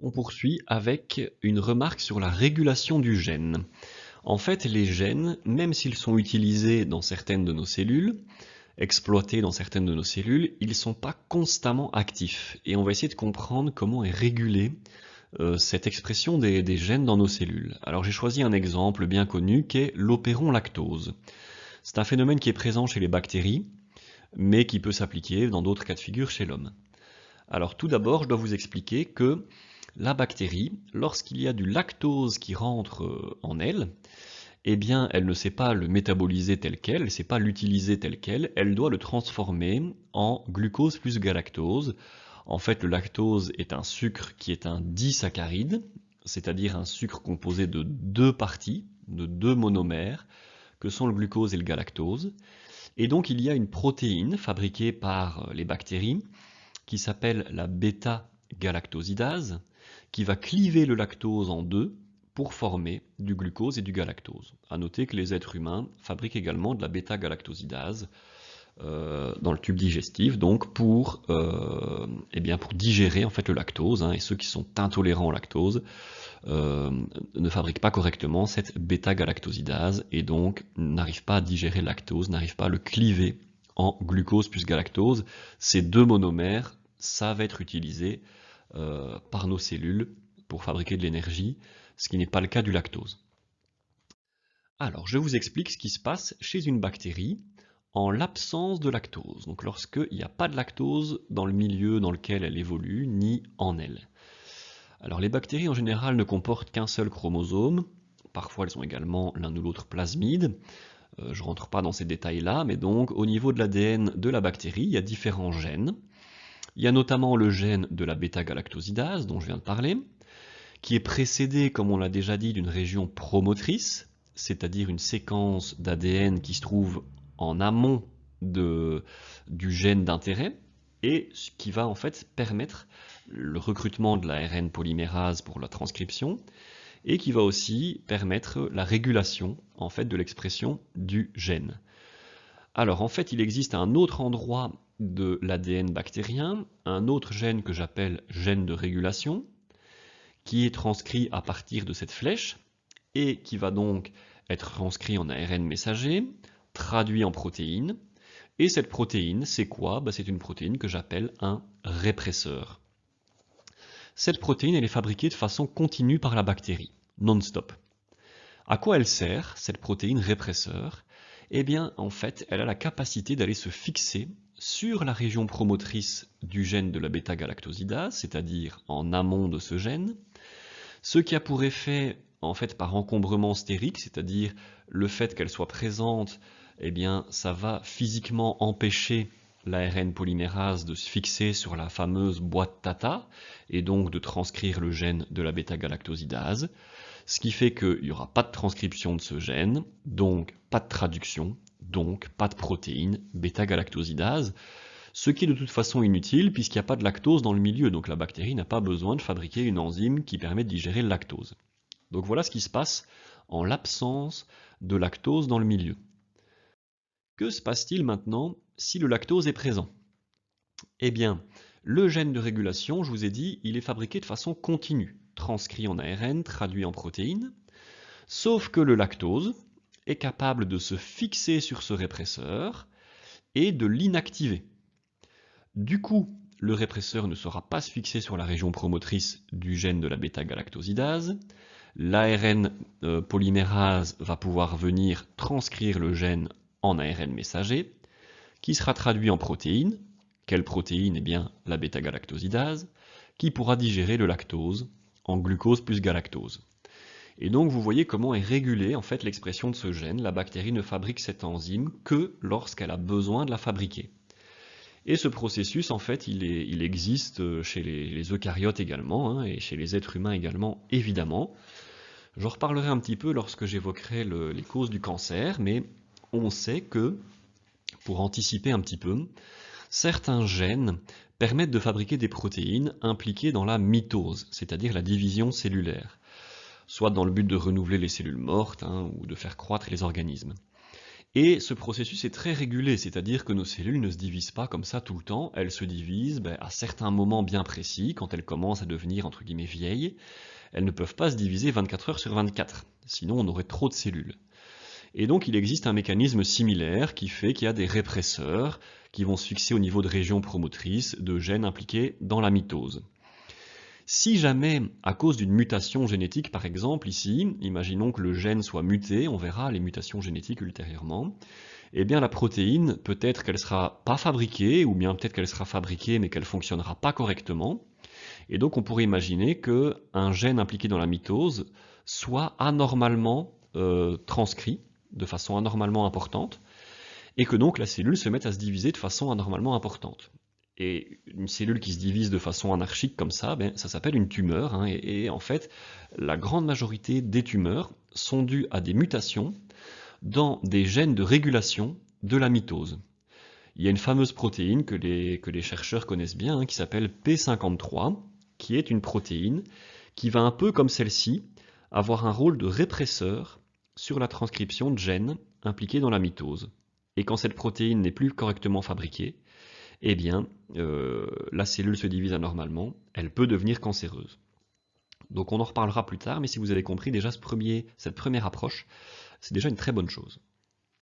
On poursuit avec une remarque sur la régulation du gène. En fait, les gènes, même s'ils sont utilisés dans certaines de nos cellules, exploités dans certaines de nos cellules, ils ne sont pas constamment actifs. Et on va essayer de comprendre comment est régulée cette expression des gènes dans nos cellules. Alors j'ai choisi un exemple bien connu qui est l'opéron lactose. C'est un phénomène qui est présent chez les bactéries, mais qui peut s'appliquer dans d'autres cas de figure chez l'homme. Alors tout d'abord, je dois vous expliquer que la bactérie, lorsqu'il y a du lactose qui rentre en elle, eh bien, elle ne sait pas le métaboliser tel quel, elle ne sait pas l'utiliser tel quel, elle doit le transformer en glucose plus galactose. En fait, le lactose est un sucre qui est un disaccharide, c'est-à-dire un sucre composé de deux parties, de deux monomères, que sont le glucose et le galactose. Et donc, il y a une protéine fabriquée par les bactéries qui s'appelle la bêta-galactosidase, qui va cliver le lactose en deux pour former du glucose et du galactose. A noter que les êtres humains fabriquent également de la bêta-galactosidase dans le tube digestif, donc pour digérer en fait le lactose, et ceux qui sont intolérants au lactose ne fabriquent pas correctement cette bêta-galactosidase et donc n'arrivent pas à digérer le lactose, n'arrivent pas à le cliver en glucose plus galactose. Ces deux monomères savent être utilisés par nos cellules pour fabriquer de l'énergie, ce qui n'est pas le cas du lactose. Alors, je vous explique ce qui se passe chez une bactérie en l'absence de lactose. Donc, lorsqu'il n'y a pas de lactose dans le milieu dans lequel elle évolue, ni en elle. Alors, les bactéries en général ne comportent qu'un seul chromosome. Parfois, elles ont également l'un ou l'autre plasmide. Je ne rentre pas dans ces détails-là, mais donc, au niveau de l'ADN de la bactérie, il y a différents gènes. Il y a notamment le gène de la bêta-galactosidase, dont je viens de parler, qui est précédé, comme on l'a déjà dit, d'une région promotrice, c'est-à-dire une séquence d'ADN qui se trouve en amont du gène d'intérêt, et qui va en fait permettre le recrutement de l'ARN polymérase pour la transcription, et qui va aussi permettre la régulation en fait de l'expression du gène. Alors en fait, il existe un autre endroit de l'ADN bactérien, un autre gène que j'appelle gène de régulation, qui est transcrit à partir de cette flèche et qui va donc être transcrit en ARN messager, traduit en protéine. Et cette protéine, c'est quoi? C'est une protéine que j'appelle un répresseur. Cette protéine, elle est fabriquée de façon continue par la bactérie, non-stop. À quoi elle sert, cette protéine répresseur? Eh bien, en fait, elle a la capacité d'aller se fixer sur la région promotrice du gène de la bêta-galactosidase, c'est-à-dire en amont de ce gène, ce qui a pour effet, en fait, par encombrement stérique, c'est-à-dire le fait qu'elle soit présente, eh bien, ça va physiquement empêcher l'ARN polymérase de se fixer sur la fameuse boîte TATA et donc de transcrire le gène de la bêta-galactosidase, ce qui fait qu'il n'y aura pas de transcription de ce gène, donc pas de traduction, donc pas de protéine bêta-galactosidase, ce qui est de toute façon inutile puisqu'il n'y a pas de lactose dans le milieu, donc la bactérie n'a pas besoin de fabriquer une enzyme qui permet de digérer le lactose. Donc voilà ce qui se passe en l'absence de lactose dans le milieu. Que se passe-t-il maintenant si le lactose est présent? Eh bien, le gène de régulation, je vous ai dit, il est fabriqué de façon continue, transcrit en ARN, traduit en protéines, sauf que le lactose est capable de se fixer sur ce répresseur et de l'inactiver. Du coup, le répresseur ne sera pas se fixer sur la région promotrice du gène de la bêta-galactosidase, l'ARN polymérase va pouvoir venir transcrire le gène en ARN messager, qui sera traduit en protéine. Quelle protéine? Eh bien, la bêta-galactosidase, qui pourra digérer le lactose en glucose plus galactose. Et donc, vous voyez comment est régulée en fait l'expression de ce gène. La bactérie ne fabrique cette enzyme que lorsqu'elle a besoin de la fabriquer. Et ce processus, en fait, il existe chez les eucaryotes également, et chez les êtres humains également, évidemment. J'en reparlerai un petit peu lorsque j'évoquerai les causes du cancer, mais on sait que, pour anticiper un petit peu, certains gènes permettent de fabriquer des protéines impliquées dans la mitose, c'est-à-dire la division cellulaire, soit dans le but de renouveler les cellules mortes ou de faire croître les organismes. Et ce processus est très régulé, c'est-à-dire que nos cellules ne se divisent pas comme ça tout le temps, elles se divisent à certains moments bien précis, quand elles commencent à devenir entre guillemets vieilles. Elles ne peuvent pas se diviser 24 heures sur 24, sinon on aurait trop de cellules. Et donc il existe un mécanisme similaire qui fait qu'il y a des répresseurs qui vont se fixer au niveau de régions promotrices de gènes impliqués dans la mitose. Si jamais, à cause d'une mutation génétique par exemple ici, imaginons que le gène soit muté, on verra les mutations génétiques ultérieurement, eh bien la protéine, peut-être qu'elle ne sera pas fabriquée, ou bien peut-être qu'elle sera fabriquée mais qu'elle ne fonctionnera pas correctement, et donc on pourrait imaginer qu'un gène impliqué dans la mitose soit anormalement transcrit, de façon anormalement importante, et que donc la cellule se mette à se diviser de façon anormalement importante. Et une cellule qui se divise de façon anarchique comme ça, ça s'appelle une tumeur, hein, et en fait, la grande majorité des tumeurs sont dues à des mutations dans des gènes de régulation de la mitose. Il y a une fameuse protéine que les chercheurs connaissent bien, hein, qui s'appelle P53, qui est une protéine qui va un peu comme celle-ci avoir un rôle de répresseur sur la transcription de gènes impliqués dans la mitose. Et quand cette protéine n'est plus correctement fabriquée, eh bien, la cellule se divise anormalement, elle peut devenir cancéreuse. Donc on en reparlera plus tard, mais si vous avez compris déjà cette première approche, c'est déjà une très bonne chose.